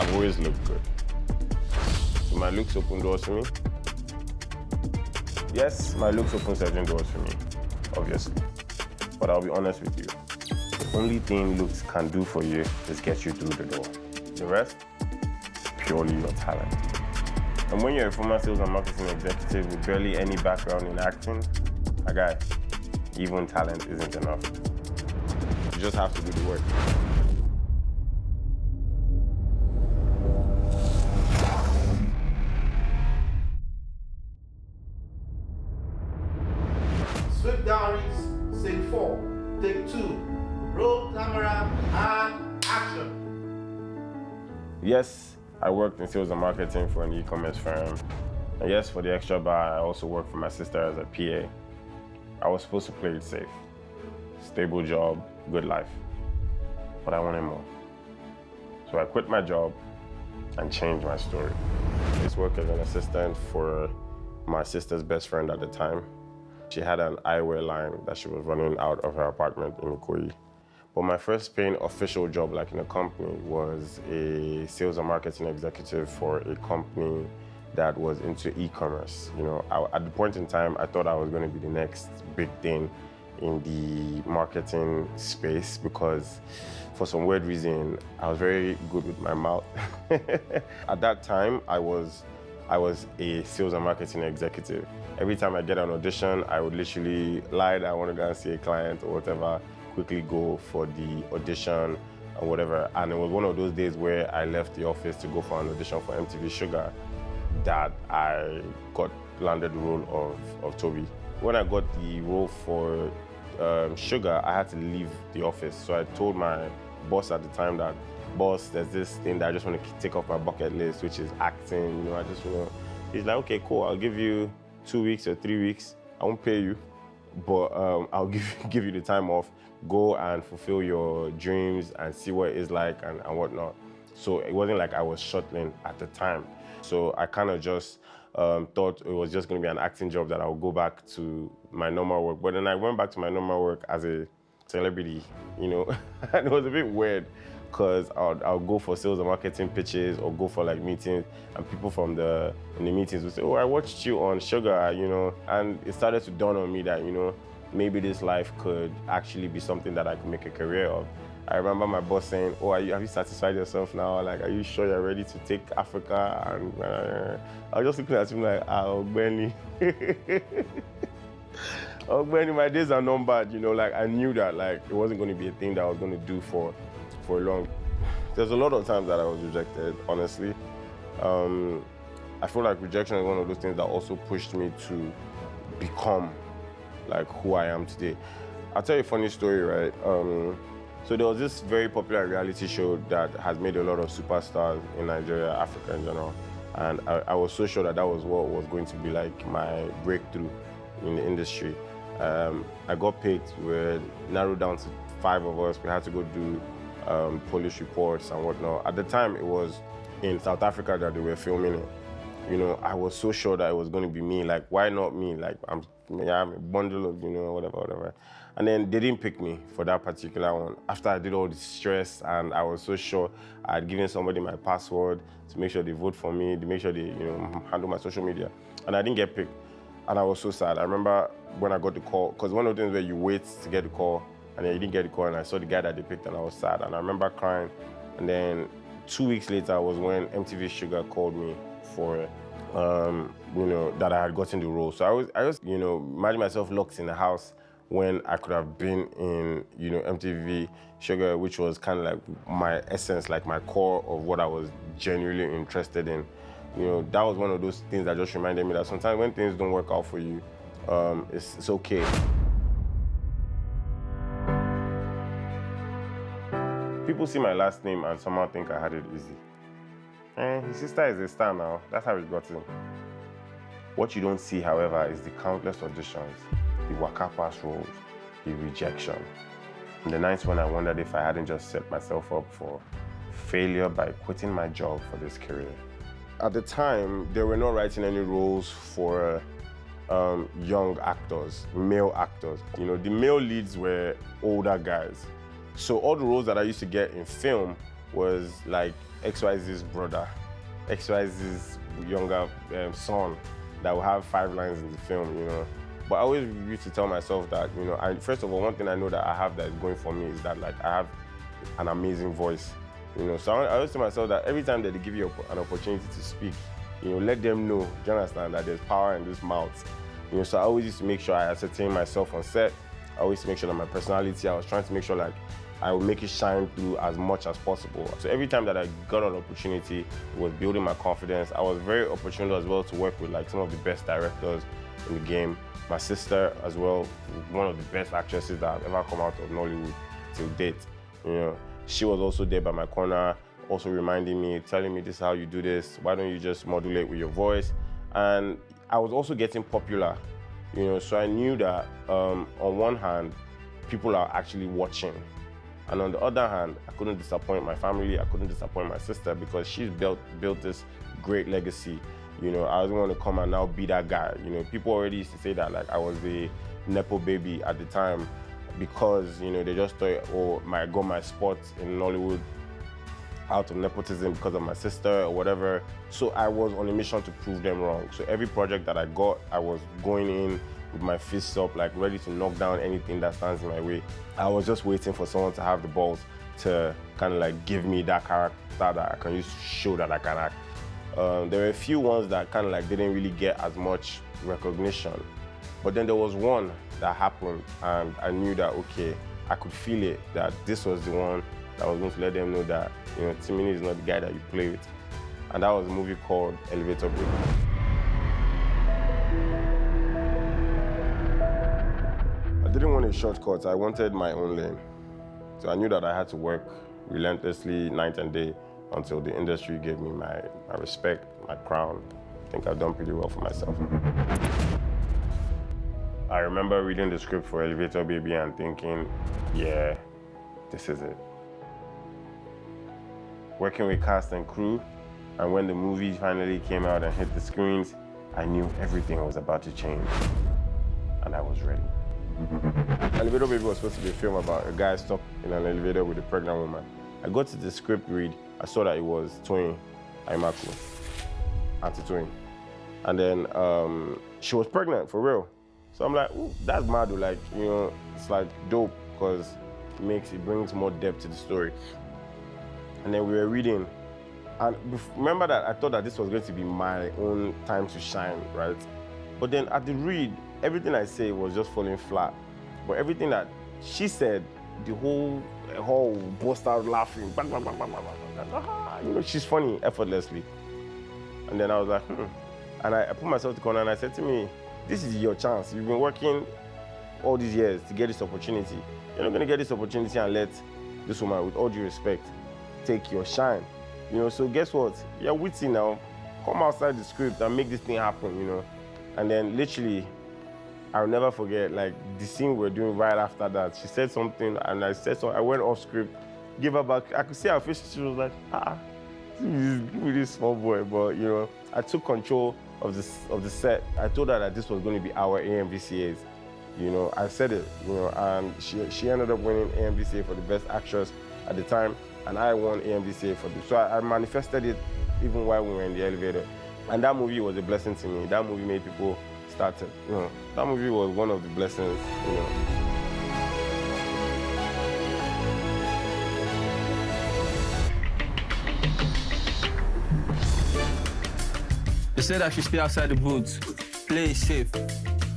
I've always looked good. So my looks open doors for me. Yes, my looks open certain doors for me, obviously. But I'll be honest with you. The only thing looks can do for you is get you through the door. The rest, purely your talent. And when you're a former sales and marketing executive with barely any background in acting, a guy, even talent isn't enough. You just have to do the work. Swift Diaries, Scene 4, Take 2, Roll camera and action. Yes, I worked in sales and marketing for an e-commerce firm. And yes, for the extra bar, I also worked for my sister as a PA. I was supposed to play it safe. Stable job, good life. But I wanted more. So I quit my job and changed my story. I used to work as an assistant for my sister's best friend at the time. She had an eyewear line that she was running out of her apartment in Ikoyi. But my first paying official job, like in a company, was a sales and marketing executive for a company that was into e-commerce. You know, at the point in time, I thought I was going to be the next big thing in the marketing space because for some weird reason, I was very good with my mouth. At that time, I was a sales and marketing executive. Every time I get an audition, I would literally lie that I want to go and see a client or whatever, quickly go for the audition or whatever. And it was one of those days where I left the office to go for an audition for MTV Sugar that I landed the role of Toby. When I got the role for Sugar, I had to leave the office. So I told my boss at the time that, boss, there's this thing that I just want to take off my bucket list, which is acting. You know, I just want to. He's like, okay, cool. I'll give you 2 weeks or 3 weeks. I won't pay you, but I'll give you the time off. Go and fulfill your dreams and see what it is like and whatnot. So it wasn't like I was shuttling at the time. So I kind of just thought it was just going to be an acting job that I would go back to my normal work. But then I went back to my normal work as a celebrity, you know, and it was a bit weird because I'll go for sales and marketing pitches or go for like meetings and people in the meetings would say, oh, I watched you on Sugar, you know, and it started to dawn on me that, you know, maybe this life could actually be something that I could make a career of. I remember my boss saying, oh, have you satisfied yourself now? Like, are you sure you're ready to take Africa? And I was just looking at him like, oh, Benny. Oh, Benny, my days are numbered, you know, like I knew that like it wasn't going to be a thing that I was going to do for long. There's a lot of times that I was rejected, honestly. I feel like rejection is one of those things that also pushed me to become like who I am today. I'll tell you a funny story, right? So there was this very popular reality show that has made a lot of superstars in Nigeria, Africa in general. And I was so sure that that was what was going to be like my breakthrough in the industry. I got picked, we were narrowed down to 5 of us. We had to go do police reports and whatnot. At the time, it was in South Africa that they were filming it. You know, I was so sure that it was going to be me. Like, why not me? Like, I'm a bundle of, you know, whatever. And then they didn't pick me for that particular one. After I did all the stress and I was so sure I had given somebody my password to make sure they vote for me, to make sure they, you know, handle my social media. And I didn't get picked. And I was so sad. I remember when I got the call, because one of the things where you wait to get the call, and then you didn't get the call, and I saw the guy that they picked, and I was sad. And I remember crying. And then 2 weeks later was when MTV Sugar called me for, you know, that I had gotten the role. So I was, you know, imagine myself locked in the house when I could have been in, you know, MTV Sugar, which was kind of like my essence, like my core of what I was genuinely interested in. You know, that was one of those things that just reminded me that sometimes when things don't work out for you, it's okay. People see my last name and somehow think I had it easy. His sister is a star now. That's how it got in. What you don't see, however, is the countless auditions, the waka pass roles, the rejection. And the nights when I wondered if I hadn't just set myself up for failure by quitting my job for this career. At the time, they were not writing any roles for young actors, male actors. You know, the male leads were older guys. So all the roles that I used to get in film was like XYZ's brother, XYZ's younger son that will have 5 lines in the film, you know. But I always used to tell myself that, you know, first of all, one thing I know that I have that is going for me is that, like, I have an amazing voice, you know. So I always tell myself that every time that they give you an opportunity to speak, you know, let them know, do you understand, that there's power in this mouth. You know, so I always used to make sure I ascertain myself on set. I always make sure that my personality, I was trying to make sure like I would make it shine through as much as possible. So every time that I got an opportunity, it was building my confidence. I was very opportune as well to work with like some of the best directors in the game. My sister as well, one of the best actresses that have ever come out of Nollywood till date. You know, she was also there by my corner, also reminding me, telling me this is how you do this. Why don't you just modulate with your voice? And I was also getting popular, you know, so I knew that on one hand, people are actually watching. And on the other hand, I couldn't disappoint my family, I couldn't disappoint my sister because she's built this great legacy. You know, I was going to come and now be that guy. You know, people already used to say that like I was a Nepo baby at the time because, you know, they just thought, oh, I got my spot in Nollywood out of nepotism because of my sister or whatever. So I was on a mission to prove them wrong. So every project that I got, I was going in with my fists up, like ready to knock down anything that stands in my way. I was just waiting for someone to have the balls to kind of like give me that character that I can use to show that I can act. There were a few ones that kind of like didn't really get as much recognition. But then there was one that happened and I knew that, okay, I could feel it, that this was the one that was going to let them know that, you know, Timini is not the guy that you play with. And that was a movie called Elevator Break. I didn't want a shortcut, I wanted my own lane. So I knew that I had to work relentlessly night and day until the industry gave me my respect, my crown. I think I've done pretty well for myself. I remember reading the script for Elevator Baby and thinking, yeah, this is it. Working with cast and crew, and when the movie finally came out and hit the screens, I knew everything was about to change, and I was ready. Elevator Baby was supposed to be a film about a guy stuck in an elevator with a pregnant woman. I got to the script read, I saw that it was Toyin Aimaku, Auntie Toyin. And then she was pregnant, for real. So I'm like, ooh, that's mad, like, you know, it's like dope, because it brings more depth to the story. And then we were reading, and remember that I thought that this was going to be my own time to shine, right? But then at the read, everything I say was just falling flat. But everything that she said, the whole burst out laughing. You know, she's funny effortlessly. And then I was like, And I put myself to the corner and I said to me, this is your chance. You've been working all these years to get this opportunity. You're not going to get this opportunity and let this woman, with all due respect, take your shine. You know, so guess what? You're witty now. Come outside the script and make this thing happen, you know. And then literally, I'll never forget, like, the scene we're doing right after that. She said something and I said something. I went off script, gave her back. I could see her face. She was like, give me this small boy. But, you know, I took control of the set. I told her that this was going to be our AMVCAs. You know, I said it, you know, and she ended up winning AMVCA for the best actress at the time, and I won AMVCA for this. So I manifested it even while we were in the elevator. And that movie was a blessing to me. That movie made people start to, you know, that movie was one of the blessings, you know. They said I should stay outside the booth, play it safe,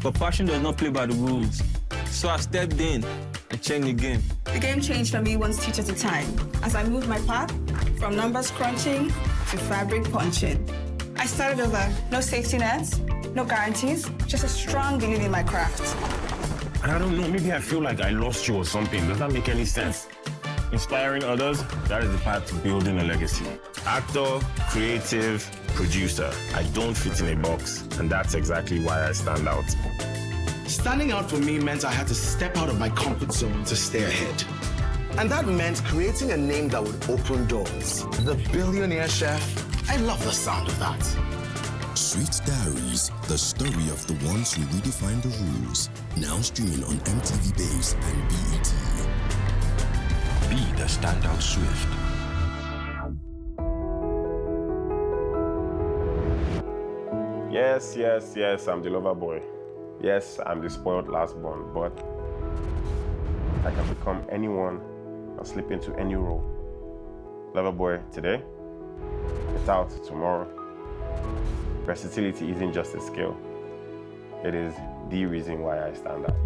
but passion does not play by the rules. So I stepped in and changed the game. The game changed for me one stitch at a time as I moved my path from numbers crunching to fabric punching. I started over, no safety nets, no guarantees, just a strong belief in my craft. And I don't know, maybe I feel like I lost you or something. Does that make any sense? Inspiring others, that is the path to building a legacy. Actor, creative, producer. I don't fit in a box, and that's exactly why I stand out. Standing out for me meant I had to step out of my comfort zone to stay ahead. And that meant creating a name that would open doors. The Billionaire Chef, I love the sound of that. Swift Diaries, the story of the ones who redefine the rules. Now streaming on MTV Base and BET. Be the standout Swift. Yes, I'm the lover boy. Yes, I'm the spoiled lastborn, but I can become anyone and slip into any role. Lover boy today, without tomorrow. Versatility isn't just a skill. It is the reason why I stand out.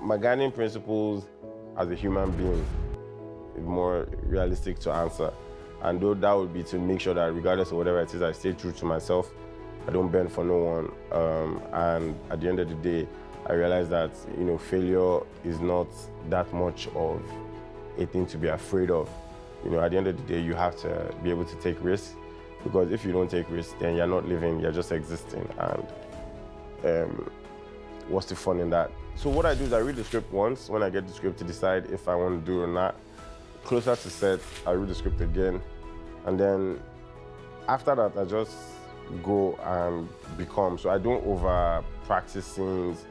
My guiding principles as a human being is more realistic to answer. And though that would be to make sure that regardless of whatever it is, I stay true to myself. I don't bend for no one. And at the end of the day, I realize that, failure is not that much of a thing to be afraid of. At the end of the day, you have to be able to take risks, because if you don't take risks, then you're not living, you're just existing. And what's the fun in that? So what I do is I read the script once. When I get the script, to decide if I want to do it or not. Closer to set, I read the script again. And then after that, I just go and become. So I don't over practice scenes.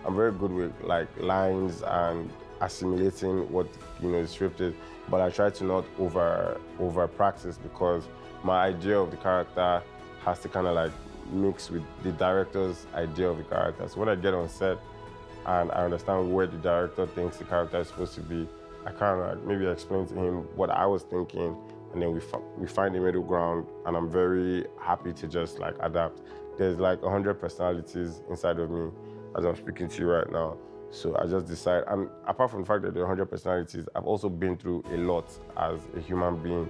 I'm very good with lines and assimilating what the script is, but I try to not over practice, because my idea of the character has to kind of mix with the director's idea of the character. So when I get on set and I understand where the director thinks the character is supposed to be, I kind of maybe explain to him what I was thinking, and then we find a middle ground, and I'm very happy to just adapt. There's 100 personalities inside of me as I'm speaking to you right now. So I just decide, and apart from the fact that there are 100 personalities, I've also been through a lot as a human being,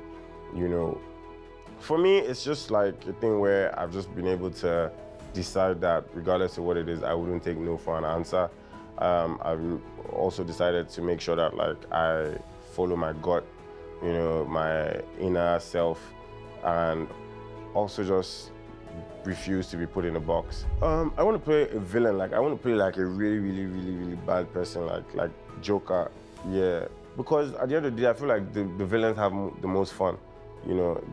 For me, it's just a thing where I've just been able to decide that regardless of what it is, I wouldn't take no for an answer. I've also decided to make sure that I follow my gut, my inner self, and also just refuse to be put in a box. I want to play a villain. I want to play a really, really, really, really bad person, like Joker. Yeah, because at the end of the day, I feel like the villains have the most fun.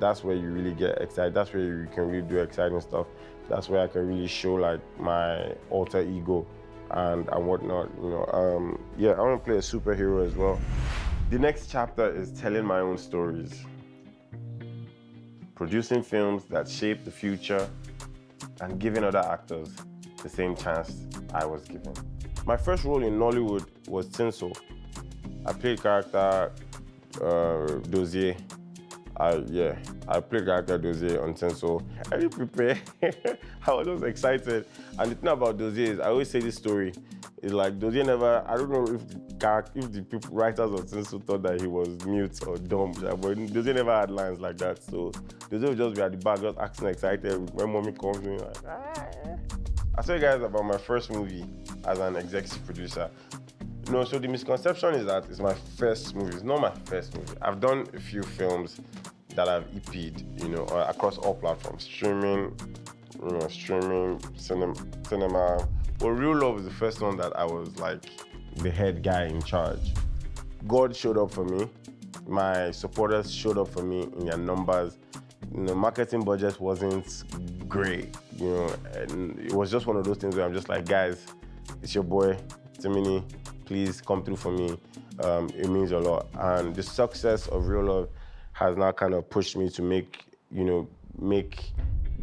That's where you really get excited. That's where you can really do exciting stuff. That's where I can really show my alter ego and whatnot. Yeah, I want to play a superhero as well. The next chapter is telling my own stories, producing films that shape the future, and giving other actors the same chance I was given. My first role in Nollywood was Tinsel. I played character Dozier. I played character Dozier on Tinsel. I didn't prepare. I was just excited. And the thing about Dozier is, I always say this story, is Dozier never, I don't know if the writers of Tinsel thought that he was mute or dumb, but Dozier never had lines like that. So Dozier would just be at the back, just acting excited when mommy comes in, I'll tell you guys about my first movie as an executive producer. No, so the misconception is that it's my first movie. It's not my first movie. I've done a few films that I've EP'd, across all platforms, streaming, cinema. But Real Love is the first one that I was the head guy in charge. God showed up for me. My supporters showed up for me in their numbers. Marketing budget wasn't great, and it was just one of those things where I'm just guys, it's your boy, Timini, please come through for me. It means a lot. And the success of Real Love has now kind of pushed me to make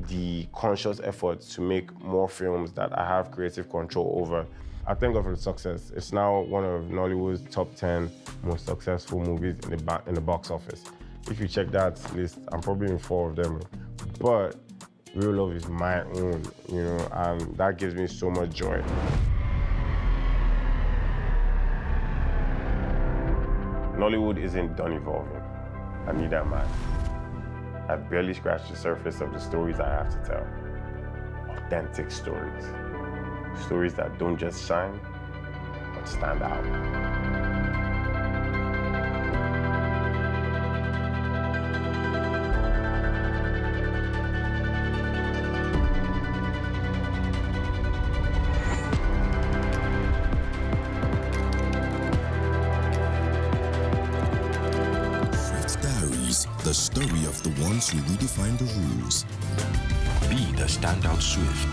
the conscious effort to make more films that I have creative control over. I thank God for the success. It's now one of Nollywood's top 10 most successful movies in the box office. If you check that list, I'm probably in 4 of them. But Real Love is my own, and that gives me so much joy. Nollywood isn't done evolving, and neither am I. I've barely scratched the surface of the stories I have to tell. Authentic stories. Stories that don't just shine, but stand out. Swift Diaries, the story of the ones who redefine the rules. Be the standout Swift.